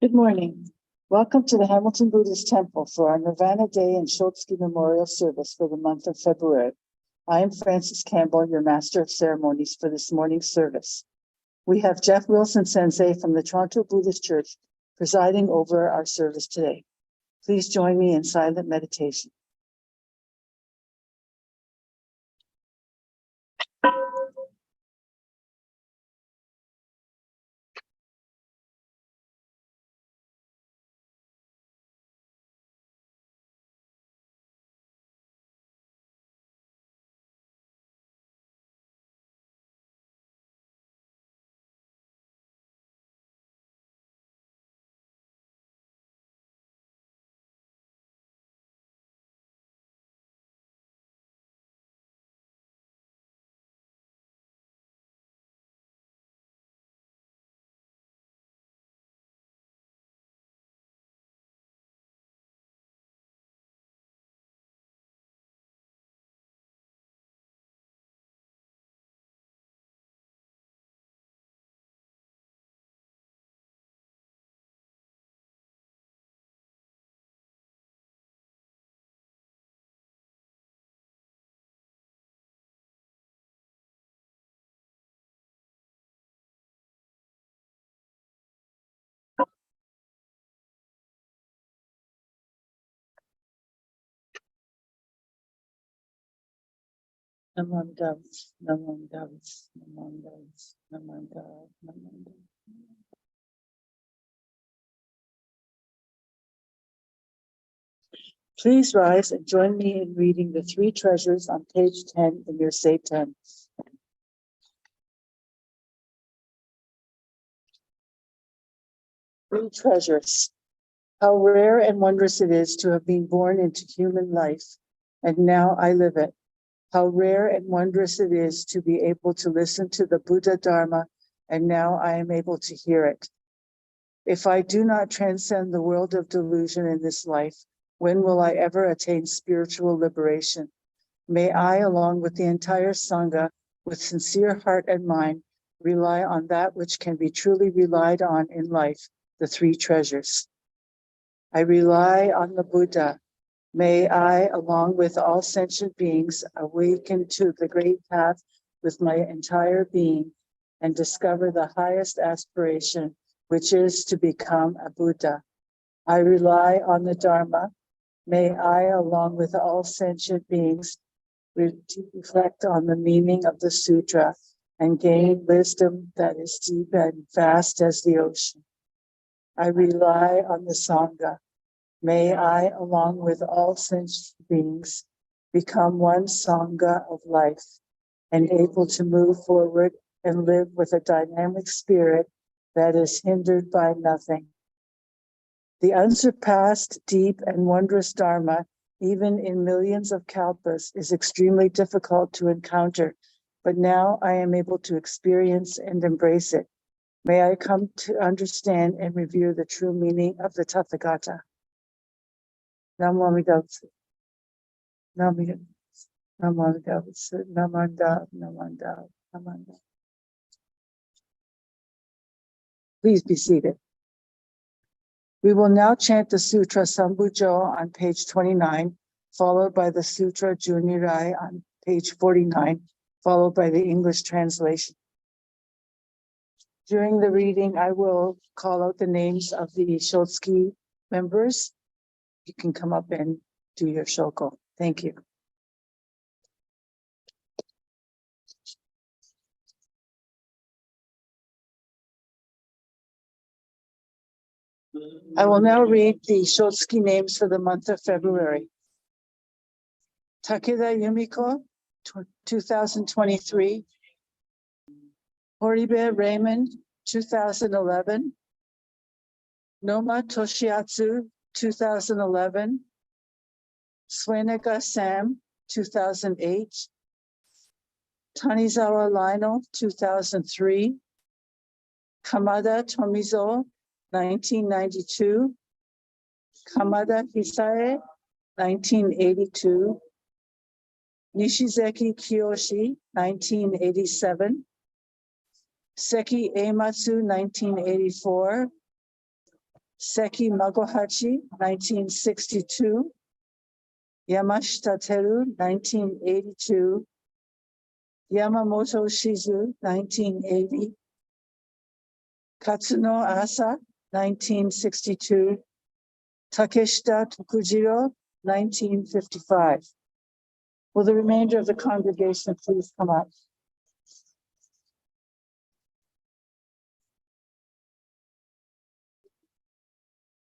Good morning. Welcome to the Hamilton Buddhist Temple for our Nirvana Day and Shotsuki Memorial Service for the month of February. I am Frances Campbell, your Master of Ceremonies for this morning's service. We have Jeff Wilson Sensei from the Toronto Buddhist Church presiding over our service today. Please join me in silent meditation. Naman Davs, Naman Davs, Naman Davs, Naman Dav, Naman Dav. Please rise and join me in reading the three treasures on page 10 in your Seitan. Three treasures. How rare and wondrous it is to have been born into human life, and now I live it. How rare and wondrous it is to be able to listen to the Buddha Dharma, and now I am able to hear it. If I do not transcend the world of delusion in this life, when will I ever attain spiritual liberation? May I, along with the entire Sangha, with sincere heart and mind, rely on that which can be truly relied on in life, the three treasures. I rely on the Buddha. May I, along with all sentient beings, awaken to the great path with my entire being and discover the highest aspiration, which is to become a Buddha. I rely on the Dharma. May I, along with all sentient beings, reflect on the meaning of the sutra and gain wisdom that is deep and vast as the ocean. I rely on the Sangha. May I, along with all sentient beings, become one Sangha of life and able to move forward and live with a dynamic spirit that is hindered by nothing. The unsurpassed, deep, and wondrous Dharma, even in millions of kalpas, is extremely difficult to encounter, but now I am able to experience and embrace it. May I come to understand and revere the true meaning of the Tathagata. Namo Amida Butsu. Namo Amida Butsu. Namanda, Namanda, Namanda. Please be seated. We will now chant the Sutra Sambujo on page 29, followed by the Sutra Junirai on page 49, followed by the English translation. During the reading, I will call out the names of the Shotsuki members. You can come up and do your shoko. Thank you. I will now read the Shotsuki names for the month of February. Takeda Yumiko, 2023. Horibe Raymond, 2011. Noma Toshiatsu, 2011. Suenega Sam, 2008. Tanizawa Lionel, 2003. Kamada Tomizo, 1992. Kamada Hisae, 1982. Nishizeki Kiyoshi, 1987. Seki Eimatsu, 1984. Seki Magohachi, 1962. Yamashita Teru, 1982. Yamamoto Shizu, 1980. Katsuno Asa, 1962. Takeshita Tokujiro, 1955. Will the remainder of the congregation please come up?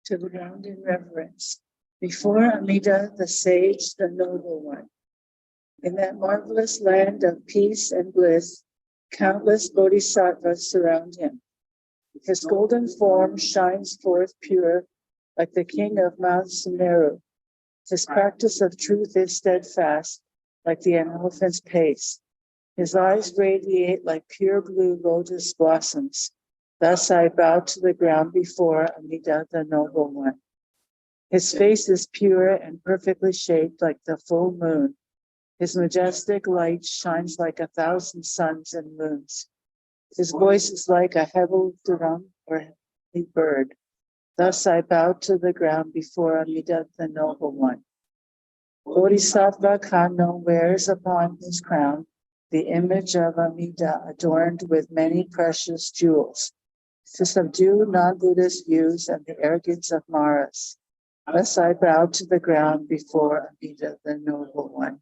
To the ground in reverence. Before Amida, the sage, the noble one. In that marvelous land of peace and bliss, countless bodhisattvas surround him. His golden form shines forth pure, like the king of Mount Sumeru. His practice of truth is steadfast, like the elephant's pace. His eyes radiate like pure blue lotus blossoms. Thus I bow to the ground before Amida, the noble one. His face is pure and perfectly shaped like the full moon. His majestic light shines like 1,000 suns and moons. His voice is like a heavy drum or heavenly bird. Thus I bow to the ground before Amida, the noble one. Bodhisattva Kanno wears upon his crown the image of Amida adorned with many precious jewels to subdue non-Buddhist views and the arrogance of Maras. Thus I bow to the ground before Amida, the noble one.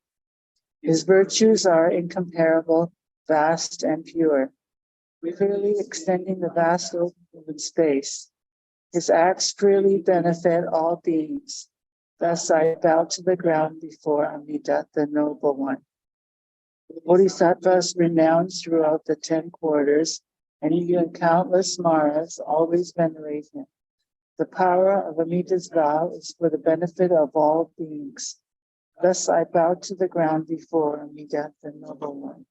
His virtues are incomparable, vast, and pure, clearly extending the vast open space. His acts freely benefit all beings. Thus I bow to the ground before Amida, the noble one. Bodhisattvas renowned throughout the 10 quarters, and even countless Maras always venerate him. The power of Amida's vow is for the benefit of all beings. Thus I bow to the ground before Amida, the noble one.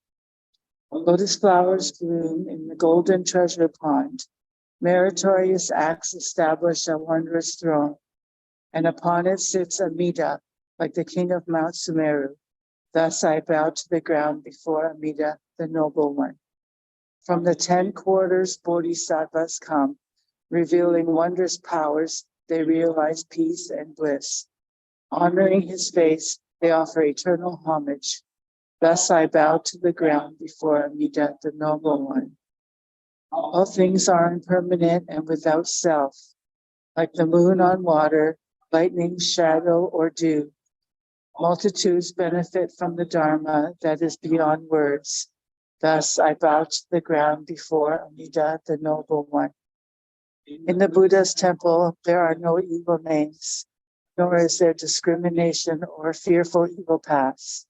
Lotus flowers bloom in the golden treasure pond. Meritorious acts establish a wondrous throne, and upon it sits Amida, like the king of Mount Sumeru. Thus I bow to the ground before Amida, the noble one. From the 10 quarters, bodhisattvas come, revealing wondrous powers. They realize peace and bliss. Honoring his face, they offer eternal homage. Thus I bow to the ground before Amida, the noble one. All things are impermanent and without self, like the moon on water, lightning, shadow, or dew. Multitudes benefit from the Dharma that is beyond words. Thus I bow to the ground before Amida, the noble one. In the Buddha's temple, there are no evil names, nor is there discrimination or fearful evil paths.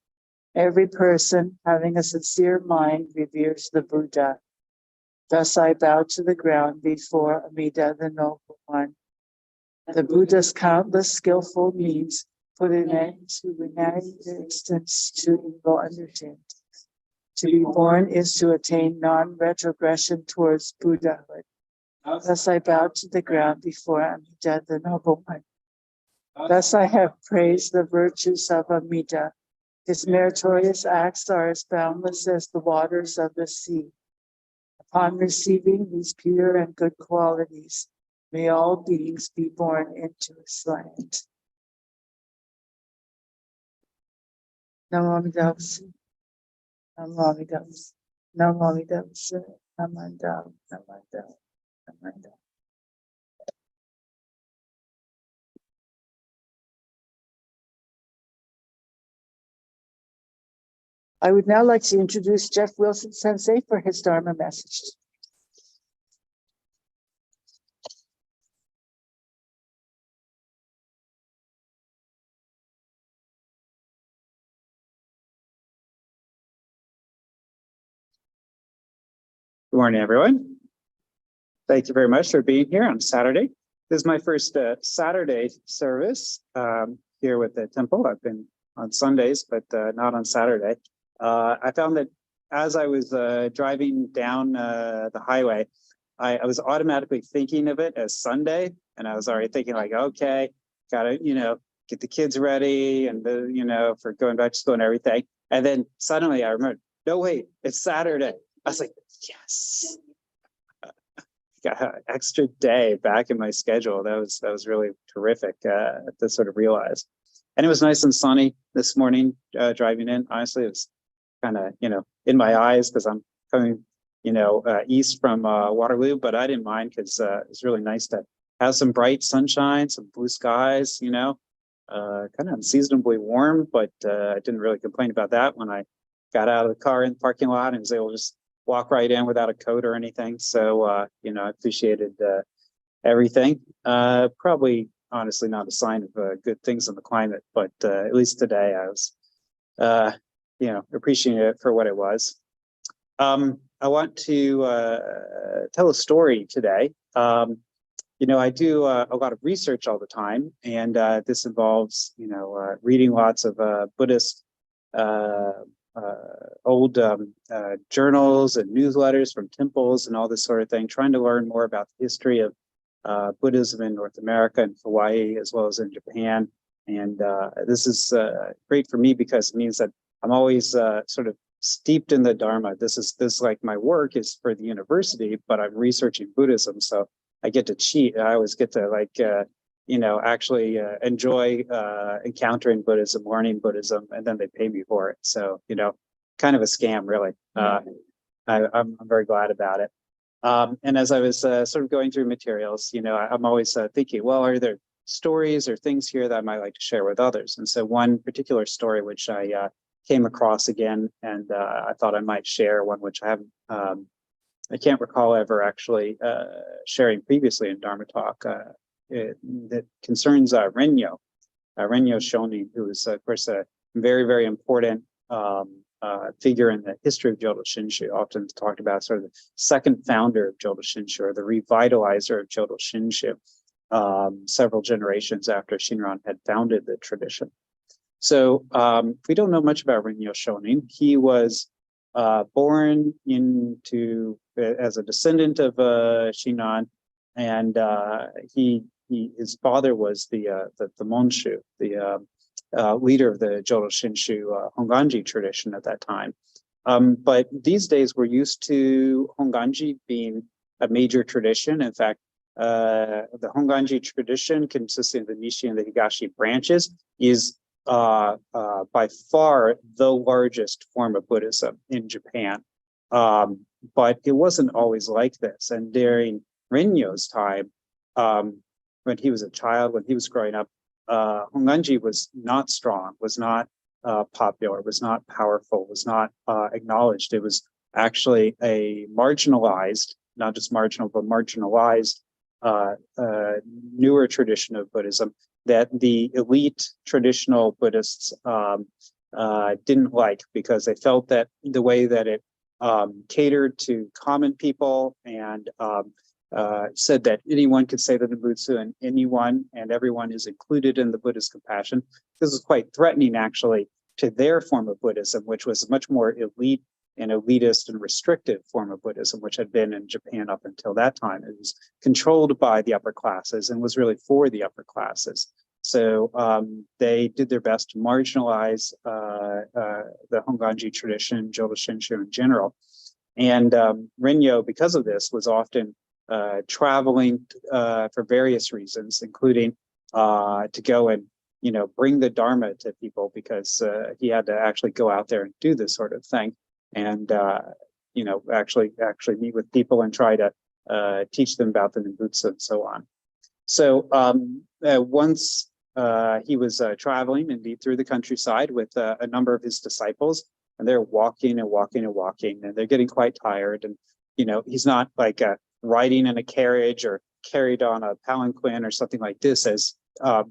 Every person having a sincere mind reveres the Buddha. Thus I bow to the ground before Amida, the noble one. The Buddha's countless skillful means put an end to resistance to evil undertakings. To be born is to attain non-retrogression towards Buddhahood. Thus I bow to the ground before Amida, the noble one. Thus I have praised the virtues of Amida. His meritorious acts are as boundless as the waters of the sea. Upon receiving these pure and good qualities, may all beings be born into his land. Namo Amida Butsu. Namo Amida Butsu. Namo Amida Butsu. Namanda. Namanda. Namanda. I would now like to introduce Jeff Wilson Sensei for his Dharma message. Good morning, everyone. Thank you very much for being here on Saturday. This is my first Saturday service here with the temple. I've been on Sundays, but not on Saturday. I found that as I was driving down the highway, I was automatically thinking of it as Sunday, and I was already thinking like, okay, gotta, get the kids ready and for going back to school and everything. And then suddenly I remembered, no, wait, it's Saturday. I was like, yes. got an extra day back in my schedule. That was really terrific to sort of realize. And it was nice and sunny this morning driving in. Honestly, it was kind of, in my eyes because I'm coming, east from Waterloo, but I didn't mind because it's really nice to have some bright sunshine, some blue skies, kind of unseasonably warm, but I didn't really complain about that when I got out of the car in the parking lot and was able to just walk right in without a coat or anything. So, I appreciated everything. Probably, honestly, not a sign of good things in the climate, but at least today I was, appreciating it for what it was. I want to tell a story today. I do a lot of research all the time, and this involves, reading lots of Buddhist old journals and newsletters from temples and all this sort of thing, trying to learn more about the history of Buddhism in North America and Hawaii, as well as in Japan. And this is great for me because it means that I'm always sort of steeped in the Dharma. This like my work is for the university, but I'm researching Buddhism. So I get to cheat. I always get to actually enjoy encountering Buddhism, learning Buddhism, and then they pay me for it. So, kind of a scam, really. I'm very glad about it. And as I was sort of going through materials, I'm always thinking, well, are there stories or things here that I might like to share with others? And so one particular story which I came across again, and I thought I might share, one which I haven't, I can't recall ever actually sharing previously in Dharma Talk, that concerns Renyo Shonin, who is, of course, a very, very important figure in the history of Jodo Shinshu, often talked about sort of the second founder of Jodo Shinshu, or the revitalizer of Jodo Shinshu, several generations after Shinran had founded the tradition. So we don't know much about Renyo Shonin. He was born into as a descendant of Shinran, and his father was the Monshu, the leader of the Jodo Shinshu Honganji tradition at that time. But these days we're used to Honganji being a major tradition. In fact, the Honganji tradition, consisting of the Nishi and the Higashi branches, is by far the largest form of Buddhism in Japan. But it wasn't always like this. And during Renyo's time, when he was a child, when he was growing up, Honganji was not strong, was not popular, was not powerful, was not acknowledged. It was actually a marginalized, not just marginal, but marginalized newer tradition of Buddhism that the elite traditional Buddhists didn't like, because they felt that the way that it catered to common people and said that anyone could say the Nembutsu, and anyone and everyone is included in the Buddhist compassion. This is quite threatening, actually, to their form of Buddhism, which was a much more elite and elitist and restrictive form of Buddhism, which had been in Japan up until that time. It was controlled by the upper classes and was really for the upper classes. So they did their best to marginalize the Honganji tradition, Jodo Shinshu in general. And Renyo, because of this, was often traveling for various reasons, including to go and bring the Dharma to people, because he had to actually go out there and do this sort of thing, and actually meet with people and try to teach them about the Nembutsu and so on. So once he was traveling indeed through the countryside with a number of his disciples, and they're walking and walking and walking, and they're getting quite tired. And he's not like riding in a carriage or carried on a palanquin or something like this, as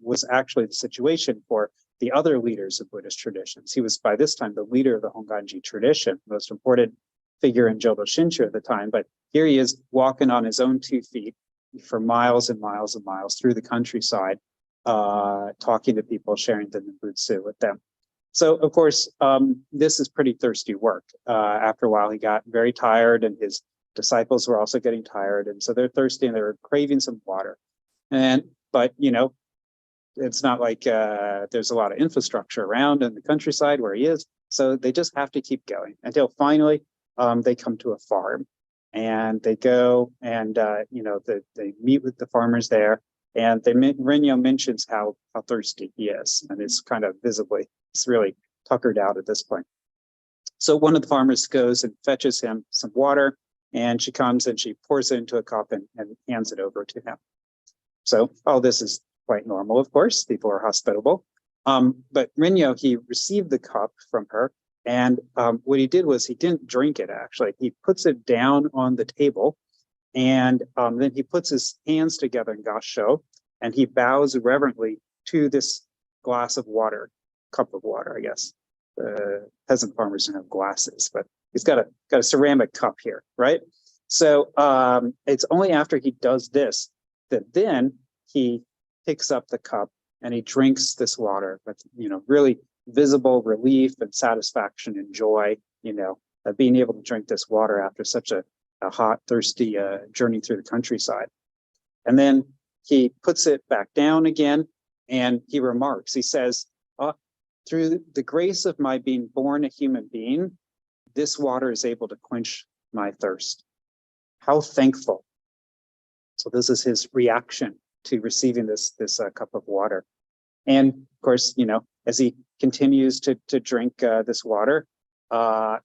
was actually the situation for the other leaders of Buddhist traditions. He was by this time the leader of the Honganji tradition, most important figure in Jodo Shinshu at the time. But here he is walking on his own 2 feet for miles and miles and miles through the countryside, talking to people, sharing the Nembutsu with them. So, of course, this is pretty thirsty work. After a while, he got very tired, and his disciples were also getting tired. And so they're thirsty and they were craving some water. But it's not like there's a lot of infrastructure around in the countryside where he is. So they just have to keep going until finally they come to a farm. And they go and, they meet with the farmers there. And Renyo mentions how thirsty he is. And it's kind of visibly, he's really tuckered out at this point. So one of the farmers goes and fetches him some water. And she comes and she pours it into a cup and hands it over to him. So all this is quite normal, of course. People are hospitable. But Renyo, he received the cup from her. And what he did was he didn't drink it, actually. He puts it down on the table. And then he puts his hands together in gassho. And he bows reverently to this glass of water, cup of water, I guess. Peasant farmers don't have glasses, but he's got a ceramic cup here, right? So it's only after he does this that then he picks up the cup and he drinks this water with, really visible relief and satisfaction and joy, of being able to drink this water after such a hot, thirsty journey through the countryside. And then he puts it back down again and he remarks, he says, through the grace of my being born a human being, this water is able to quench my thirst. How thankful. So this is his reaction to receiving this cup of water. And of course, as he continues to drink this water,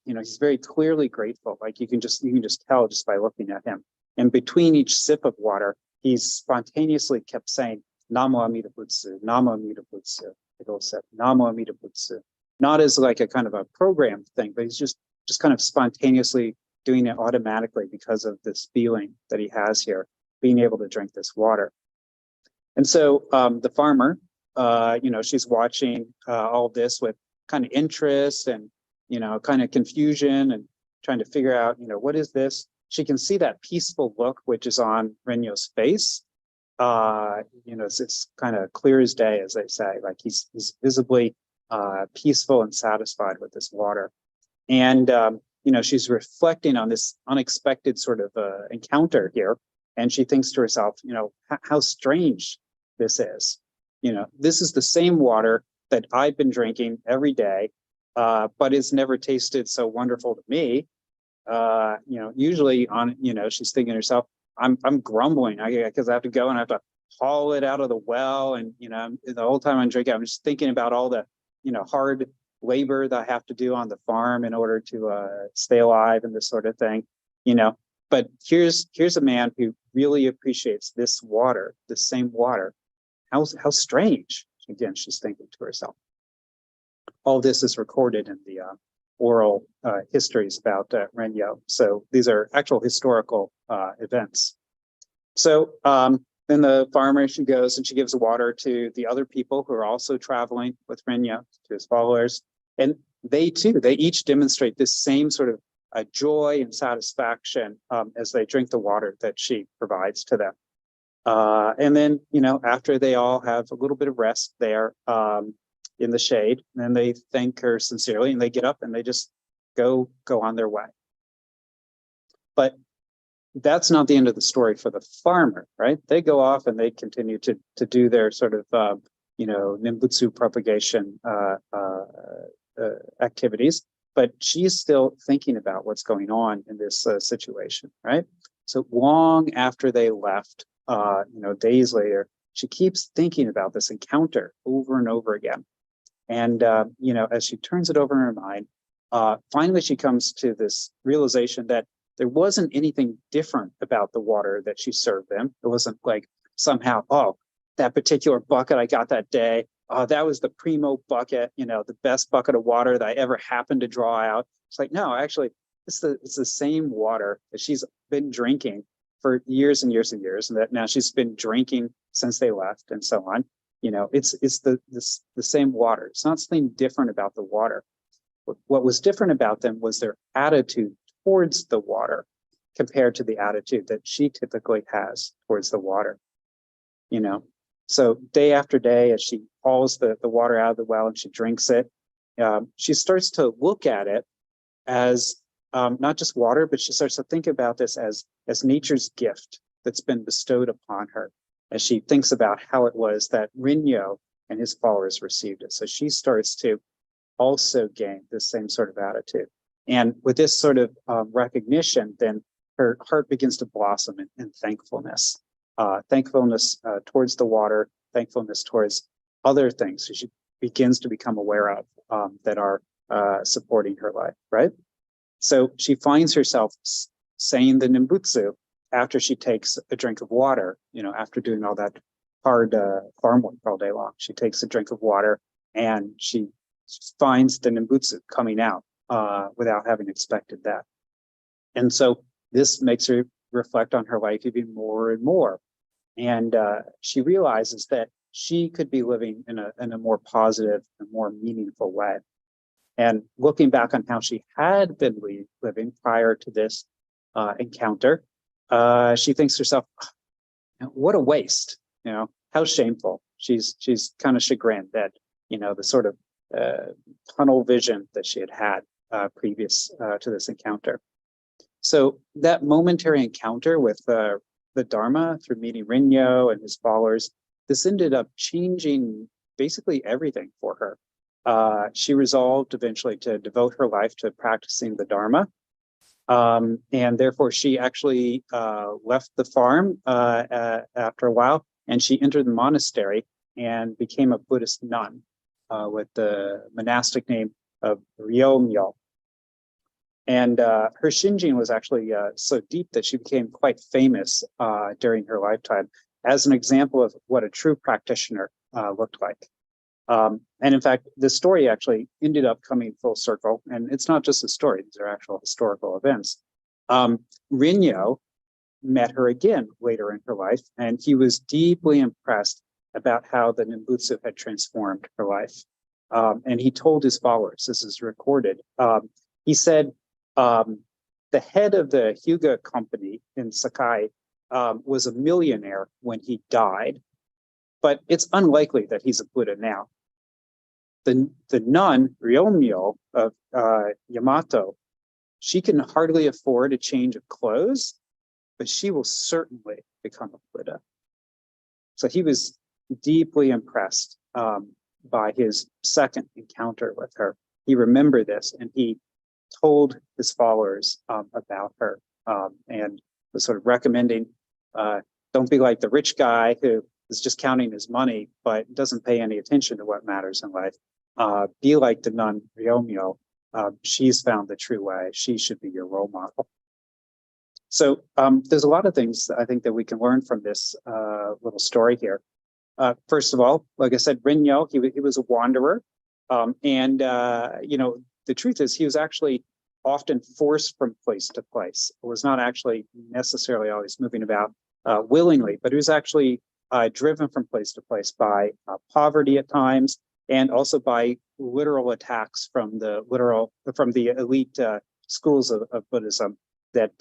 he's very clearly grateful. Like you can just tell just by looking at him. And between each sip of water, he's spontaneously kept saying, Namo Amida Butsu, Namo Amida Butsu. Namo Amida Butsu. Not as like a kind of a programmed thing, but he's just kind of spontaneously doing it automatically because of this feeling that he has here, being able to drink this water. And so the farmer, she's watching all this with kind of interest and, kind of confusion and trying to figure out, what is this? She can see that peaceful look, which is on Renyo's face. It's kind of clear as day, as they say, like he's visibly peaceful and satisfied with this water. And, she's reflecting on this unexpected sort of encounter here. And she thinks to herself, how strange this is. This is the same water that I've been drinking every day, but it's never tasted so wonderful to me. Usually she's thinking to herself, I'm grumbling because I have to go and I have to haul it out of the well. And, the whole time I'm drinking, I'm just thinking about all the, hard labor that I have to do on the farm in order to stay alive and this sort of thing, But here's a man who really appreciates this water, the same water. How strange, again, she's thinking to herself. All this is recorded in the oral histories about Renyo. So these are actual historical events. So then the farmer, she goes and she gives the water to the other people who are also traveling with Renyo, to his followers. And they each demonstrate this same sort of joy and satisfaction as they drink the water that she provides to them. And then, after they all have a little bit of rest there in the shade, then they thank her sincerely and they get up and they just go on their way. But that's not the end of the story for the farmer, right? They go off and they continue to do their sort of, Nimbutsu propagation activities, but she's still thinking about what's going on in this situation, right? So long after they left, days later, she keeps thinking about this encounter over and over again. And, as she turns it over in her mind, finally she comes to this realization that there wasn't anything different about the water that she served them. It wasn't like somehow, that particular bucket I got that day, that was the primo bucket, the best bucket of water that I ever happened to draw out. It's like, no, actually, it's the same water that she's been drinking for years and years and years, and that now she's been drinking since they left and so on. It's the same water. It's not something different about the water. What was different about them was their attitude towards the water compared to the attitude that she typically has towards the water. So day after day, as she hauls the water out of the well and she drinks it, she starts to look at it as not just water, but she starts to think about this as nature's gift that's been bestowed upon her, as she thinks about how it was that Renyo and his followers received it. So she starts to also gain this same sort of attitude. And with this sort of recognition, then her heart begins to blossom in thankfulness, thankfulness towards the water, thankfulness towards other things she begins to become aware of that are supporting her life, right? So she finds herself saying the Nimbutsu after she takes a drink of water, after doing all that hard farm work all day long. She takes a drink of water and she finds the Nimbutsu coming out without having expected that. And so this makes her reflect on her life even more and more. And she realizes that she could be living in a more positive and more meaningful way. And looking back on how she had been living prior to this encounter, she thinks to herself, what a waste, how shameful. She's kind of chagrined that, the sort of tunnel vision that she had previous to this encounter. So that momentary encounter with the Dharma through meeting Rinyo and his followers, this ended up changing basically everything for her. She resolved eventually to devote her life to practicing the Dharma. And therefore, she actually left the farm after a while, and she entered the monastery and became a Buddhist nun with the monastic name of Ryomyo. And her shinjin was actually so deep that she became quite famous during her lifetime as an example of what a true practitioner looked like. And in fact, the story actually ended up coming full circle. And it's not just a story, these are actual historical events. Rinyo met her again later in her life, and he was deeply impressed about how the Nimbutsu had transformed her life. And he told his followers, this is recorded, he said, the head of the Hyuga company in Sakai was a millionaire when he died, but it's unlikely that he's a Buddha now. The nun, Ryomyo of Yamato, she can hardly afford a change of clothes, but she will certainly become a Buddha. So he was deeply impressed by his second encounter with her. He remembered this and he told his followers about her and was sort of recommending, don't be like the rich guy who is just counting his money, but doesn't pay any attention to what matters in life. Be like the nun Ryomyo. She's found the true way. She should be your role model. So there's a lot of things I think that we can learn from this little story here. First of all, like I said, Rinyo, he was a wanderer. And the truth is he was actually often forced from place to place. It was not actually necessarily always moving about willingly, but he was actually driven from place to place by poverty at times, and also by literal attacks from the elite schools of Buddhism that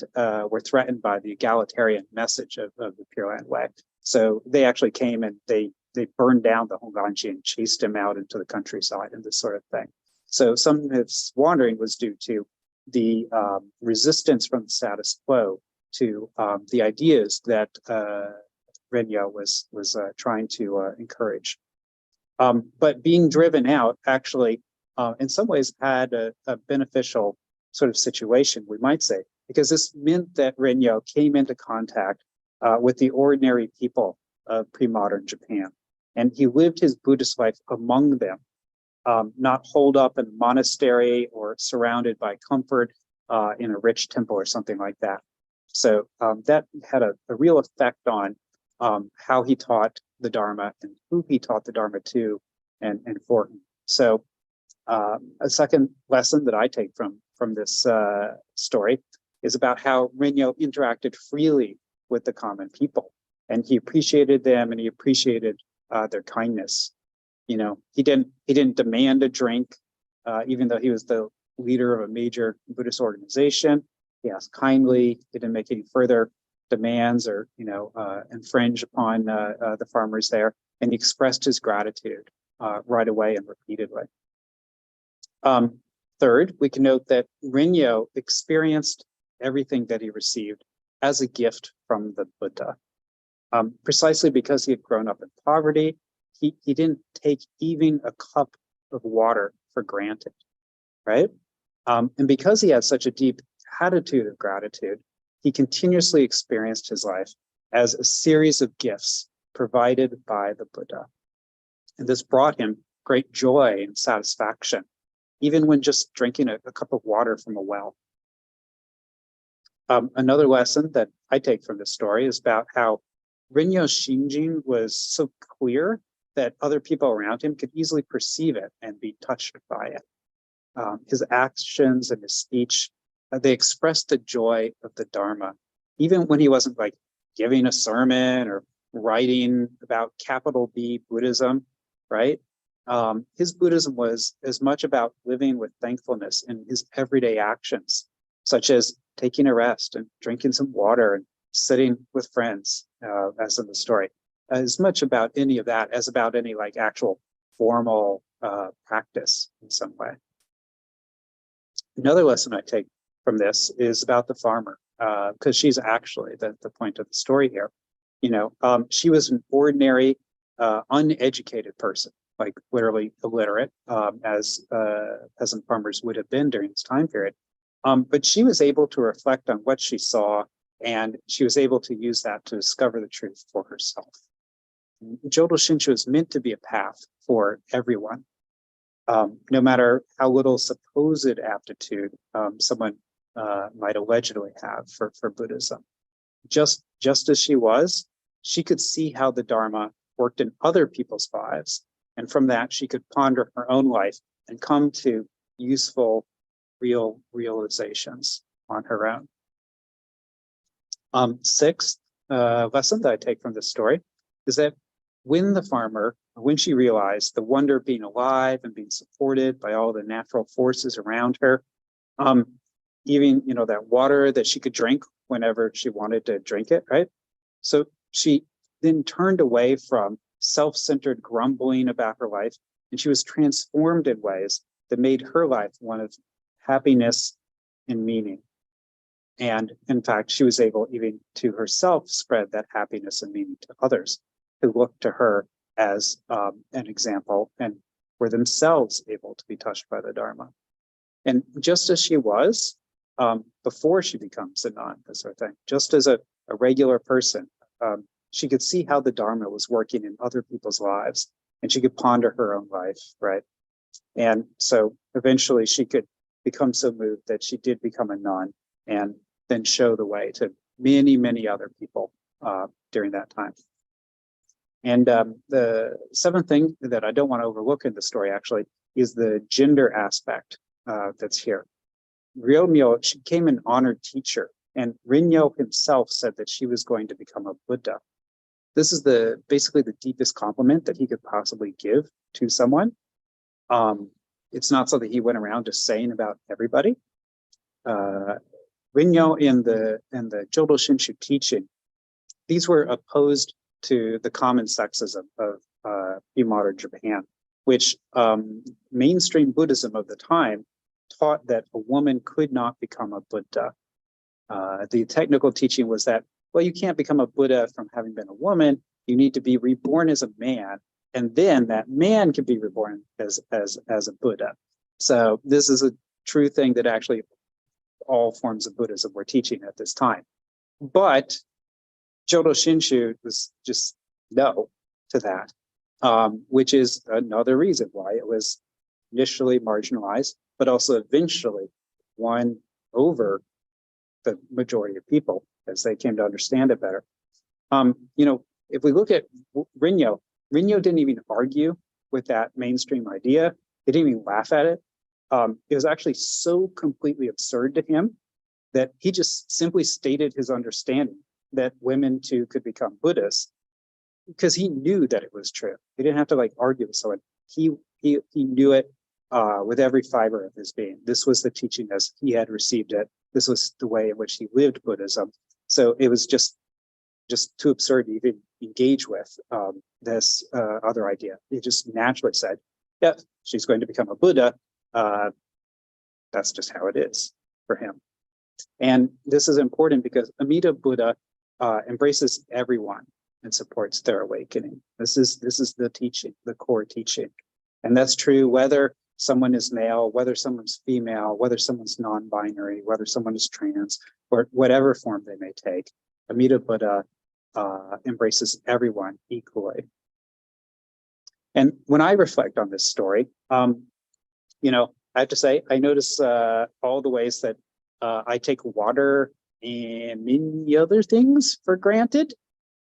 were threatened by the egalitarian message of the Pure Land Way. So they actually came and they burned down the Honganji and chased him out into the countryside and this sort of thing. So some of his wandering was due to the resistance from the status quo to the ideas that Rinyo was trying to encourage. But being driven out actually, in some ways, had a beneficial sort of situation, we might say, because this meant that Rinyo came into contact with the ordinary people of pre-modern Japan. And he lived his Buddhist life among them, not holed up in a monastery or surrounded by comfort in a rich temple or something like that. So that had a real effect on how he taught the Dharma and who he taught the Dharma to and for him. So a second lesson that I take from this story is about how Rinyo interacted freely with the common people, and he appreciated them and he appreciated their kindness. He didn't demand a drink, even though he was the leader of a major Buddhist organization. He asked kindly. He didn't make any further demands or infringe upon the farmers there, and he expressed his gratitude right away and repeatedly. Third, we can note that Rinyo experienced everything that he received as a gift from the Buddha. Precisely because he had grown up in poverty, he didn't take even a cup of water for granted, right? And because he had such a deep attitude of gratitude, he continuously experienced his life as a series of gifts provided by the Buddha. And this brought him great joy and satisfaction, even when just drinking a cup of water from a well. Another lesson that I take from this story is about how Rinyo's Shinjin was so clear that other people around him could easily perceive it and be touched by it. His actions and his speech, they expressed the joy of the Dharma, even when he wasn't like giving a sermon or writing about capital B Buddhism, right? His Buddhism was as much about living with thankfulness in his everyday actions, such as taking a rest and drinking some water and sitting with friends, as in the story, as much about any of that as about any like actual formal practice in some way. Another lesson I take from this is about the farmer, because she's actually the point of the story here. She was an ordinary, uneducated person, like literally illiterate, as peasant farmers would have been during this time period. But she was able to reflect on what she saw, and she was able to use that to discover the truth for herself. Jodo Shinshu is meant to be a path for everyone, no matter how little supposed aptitude someone might allegedly have for Buddhism. Just as she was, she could see how the Dharma worked in other people's lives, and from that she could ponder her own life and come to useful, real realizations on her own. Sixth lesson that I take from this story is that when she realized the wonder of being alive and being supported by all the natural forces around her, even that water that she could drink whenever she wanted to drink it, right? So she then turned away from self-centered grumbling about her life, and she was transformed in ways that made her life one of happiness and meaning. And in fact, she was able even to herself spread that happiness and meaning to others who looked to her as an example and were themselves able to be touched by the Dharma. And just as she was before she becomes a nun, this sort of thing, just as a regular person, she could see how the Dharma was working in other people's lives, and she could ponder her own life, right? And so eventually she could become so moved that she did become a nun and then show the way to many, many other people during that time. And the seventh thing that I don't want to overlook in the story actually is the gender aspect that's here. Ryomyo, she became an honored teacher, and Rinyo himself said that she was going to become a Buddha. This is basically the deepest compliment that he could possibly give to someone. It's not something he went around just saying about everybody. Rinyo in the Jodo Shinshu teaching, these were opposed to the common sexism of pre-modern Japan, which mainstream Buddhism of the time taught that a woman could not become a Buddha. The technical teaching was that, well, you can't become a Buddha from having been a woman. You need to be reborn as a man, and then that man can be reborn as a Buddha. So this is a true thing that actually all forms of Buddhism were teaching at this time. But Jodo Shinshu was just no to that, which is another reason why it was initially marginalized, but also eventually won over the majority of people as they came to understand it better. If we look at Rinyo didn't even argue with that mainstream idea. He didn't even laugh at it. It was actually so completely absurd to him that he just simply stated his understanding that women too could become Buddhists, because he knew that it was true. He didn't have to argue with someone. He knew it with every fiber of his being. This was the teaching as he had received it. This was the way in which he lived Buddhism. So it was just too absurd to even engage with this other idea. He just naturally said, yeah, she's going to become a Buddha. That's just how it is for him. And this is important because Amida Buddha embraces everyone and supports their awakening. This is the teaching, the core teaching. And that's true whether someone is male, whether someone's female, whether someone's non-binary, whether someone is trans, or whatever form they may take. Amida Buddha embraces everyone equally. And when I reflect on this story, you know, I have to say, I notice all the ways that I take water and many other things for granted.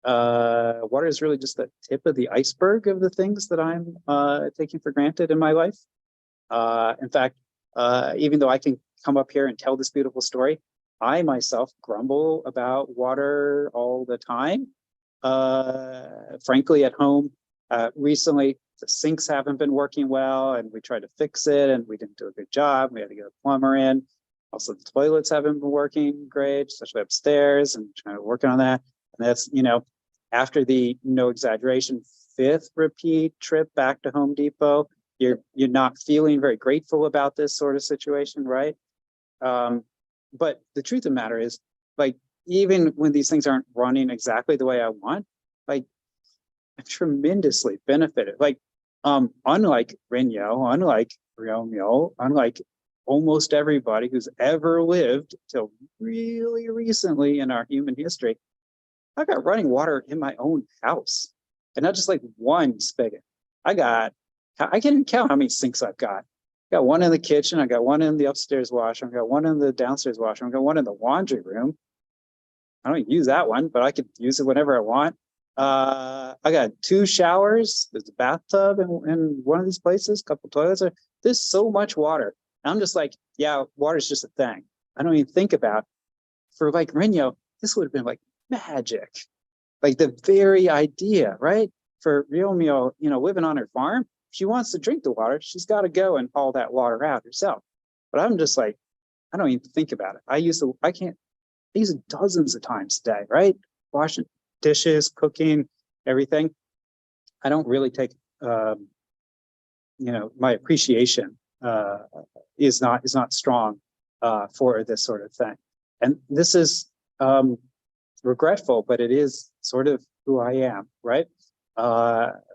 Water is really just the tip of the iceberg of the things that I'm taking for granted in my life. In fact, even though I can come up here and tell this beautiful story, I myself grumble about water all the time. Frankly, at home, recently, the sinks haven't been working well, and we tried to fix it, and we didn't do a good job. We had to get a plumber in. Also, the toilets haven't been working great, especially upstairs, and trying to work on that. And that's, you know, after the, no exaggeration, 5th repeat trip back to Home Depot, you're not feeling very grateful about this sort of situation, right? But the truth of the matter is, like, even when these things aren't running exactly the way I want, like, I've tremendously benefited. Like, unlike Renyo, unlike Ryomyo, unlike almost everybody who's ever lived till really recently in our human history, I got running water in my own house, and not just like one spigot. I can't even count how many sinks I've got. I got one in the kitchen, I got one in the upstairs washroom, I got one in the downstairs washroom, I got one in the laundry room. I don't use that one, but I could use it whenever I want. I got 2 showers. There's a bathtub in one of these places, a couple toilets. There's so much water. And I'm just like, yeah, water's just a thing. I don't even think about. For like Renyo, this would have been like magic. Like the very idea, right? For Ryomyo, you know, living on her farm, she wants to drink the water. She's got to go and haul that water out herself. But I'm just like, I don't even think about it. I use it dozens of times a day, right? Washing dishes, cooking, everything. I don't really take, you know, my appreciation is not strong for this sort of thing. And this is regretful, but it is sort of who I am, right?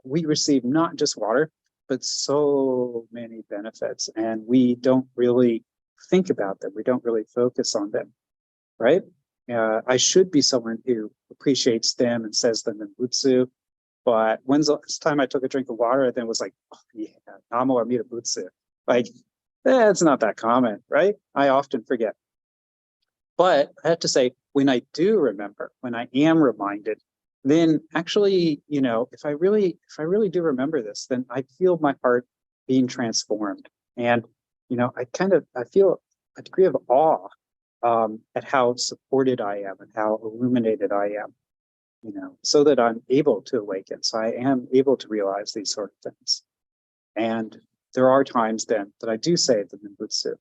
We receive not just water, but so many benefits, and we don't really think about them. We don't really focus on them, right? I should be someone who appreciates them and says them in Butsu, but when's the last time I took a drink of water and then was like, oh yeah, Namo Amida Butsu. Like, it's not that common, right? I often forget. But I have to say, when I do remember, when I am reminded, then actually, you know, if I really do remember this, then I feel my heart being transformed. And, you know, I feel a degree of awe at how supported I am and how illuminated I am, you know, so that I'm able to awaken. So I am able to realize these sort of things. And there are times then that I do say the Nimbutsu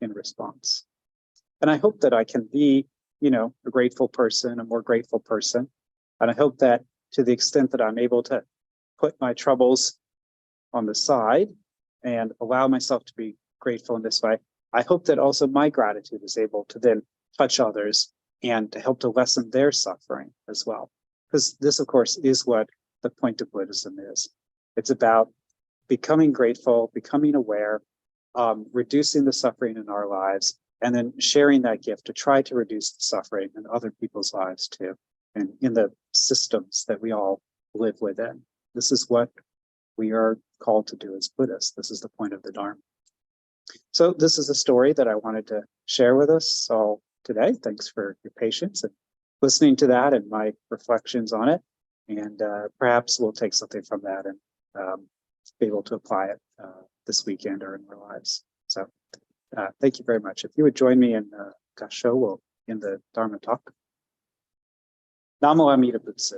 in response. And I hope that I can be, you know, a grateful person, a more grateful person. And I hope that to the extent that I'm able to put my troubles on the side and allow myself to be grateful in this way, I hope that also my gratitude is able to then touch others and to help to lessen their suffering as well. Because this, of course, is what the point of Buddhism is. It's about becoming grateful, becoming aware, reducing the suffering in our lives, and then sharing that gift to try to reduce the suffering in other people's lives too, and in the systems that we all live within. This is what we are called to do as Buddhists. This is the point of the Dharma. So this is a story that I wanted to share with us all today. Thanks for your patience and listening to that and my reflections on it. And perhaps we'll take something from that and be able to apply it this weekend or in our lives. So thank you very much. If you would join me in Gasho in the Dharma talk. Namo Amida Butsu.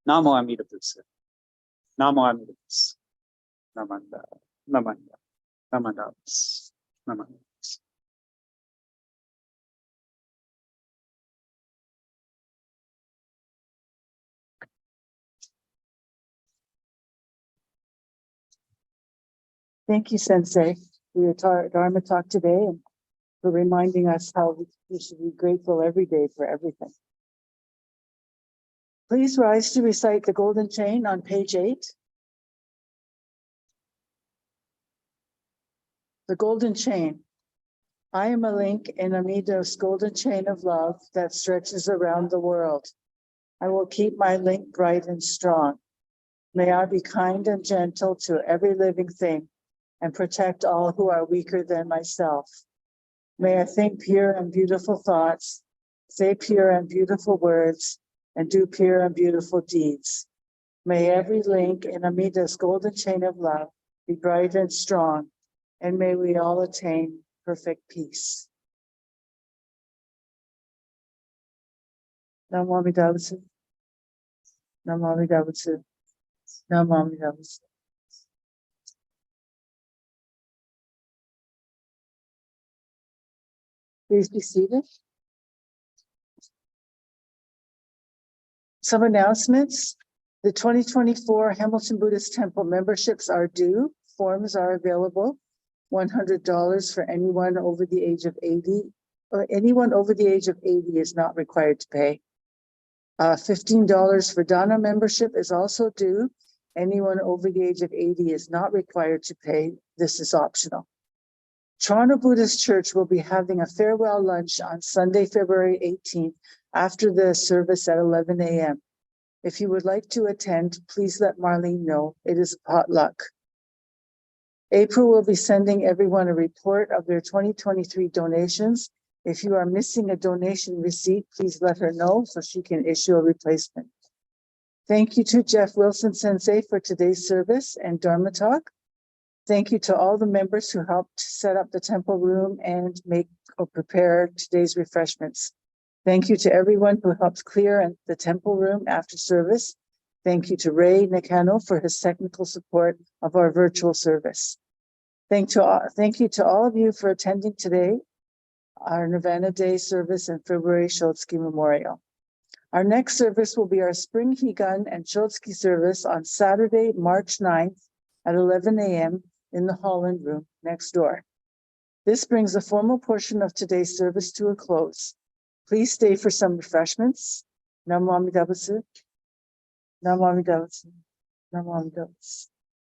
Namo Amida Butsu. Namo Amida Butsu. Namanda. Namanda. Namandas. Namandas. Thank you, Sensei, for your Dharma talk today and for reminding us how we should be grateful every day for everything. Please rise to recite the Golden Chain on page 8. The golden chain. I am a link in Amida's golden chain of love that stretches around the world. I will keep my link bright and strong. May I be kind and gentle to every living thing and protect all who are weaker than myself. May I think pure and beautiful thoughts, say pure and beautiful words, and do pure and beautiful deeds. May every link in Amida's golden chain of love be bright and strong, and may we all attain perfect peace. Namo Amida Butsu. Namo Amida Butsu. Namo Amida Butsu. Please be seated. Some announcements. The 2024 Hamilton Buddhist Temple memberships are due. Forms are available. $100 for anyone over the age of 80, or anyone over the age of 80 is not required to pay. $15 for Dana membership is also due. Anyone over the age of 80 is not required to pay. This is optional. Toronto Buddhist Church will be having a farewell lunch on Sunday, February 18th, after the service at 11 a.m. If you would like to attend, please let Marlene know. It is a potluck. April will be sending everyone a report of their 2023 donations. If you are missing a donation receipt, please let her know so she can issue a replacement. Thank you to Jeff Wilson Sensei for today's service and Dharma talk. Thank you to all the members who helped set up the temple room and make or prepare today's refreshments. Thank you to everyone who helped clear the temple room after service. Thank you to Ray Nakano for his technical support of our virtual service. Thank you to all of you for attending today, our Nirvana Day service and February Shotsuki Memorial. Our next service will be our Spring Higan and Shotsuki service on Saturday, March 9th at 11 a.m. in the Holland Room next door. This brings the formal portion of today's service to a close. Please stay for some refreshments. Namo Amida Butsu. Namo Amida Butsu. Namo Amida Butsu.